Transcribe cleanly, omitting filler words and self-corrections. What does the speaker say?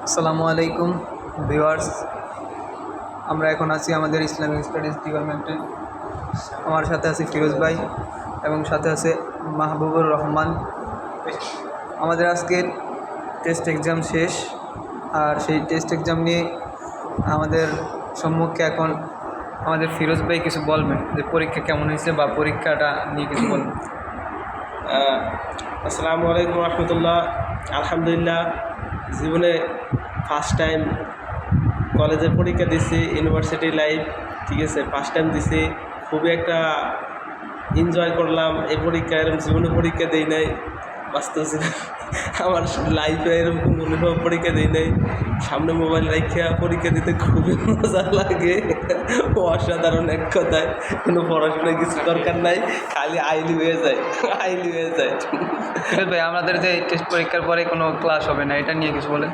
আসসালামু আলাইকুম ভিউয়ার্স, আমরা এখন আছি আমাদের ইসলামিক স্টাডিজ ডিপার্টমেন্টে। আমার সাথে আছে ফিরোজ ভাই এবং সাথে আছে মাহবুবুর রহমান। আমাদের আজকের টেস্ট এক্সাম শেষ, আর সেই টেস্ট এক্সাম নিয়ে আমাদের সম্মুখে এখন আমাদের ফিরোজ ভাই কিছু বলবেন যে পরীক্ষা কেমন হয়েছে বা পরীক্ষাটা নিয়ে কিছু বলবেন। আসসালামু আলাইকুম রহমতুল্লাহ। আলহামদুলিল্লাহ, জীবনে ফার্স্ট টাইম কলেজের পরীক্ষা দিছি, ইউনিভার্সিটি লাইফ, ঠিক আছে, ফার্স্ট টাইম দিছি। খুবই একটা এনজয় করলাম এই পরীক্ষা। এরকম জীবনে পরীক্ষা দেই নাই, বাস্তবে আমার লাইফে এরকম অনুভব পরীক্ষা দেই নাই। সামনে মোবাইল রাখিয়া পরীক্ষা দিতে খুবই মজা লাগে, অসাধারণ এক কথায়। কোনো পড়াশোনায় কিছু দরকার নাই, খালি আইলি হয়ে যায়, আইলি হয়ে যায়। ফিরোজ ভাই, আমাদের যে টেস্ট পরীক্ষার পরে কোনো ক্লাস হবে না, এটা নিয়ে কিছু বলেন।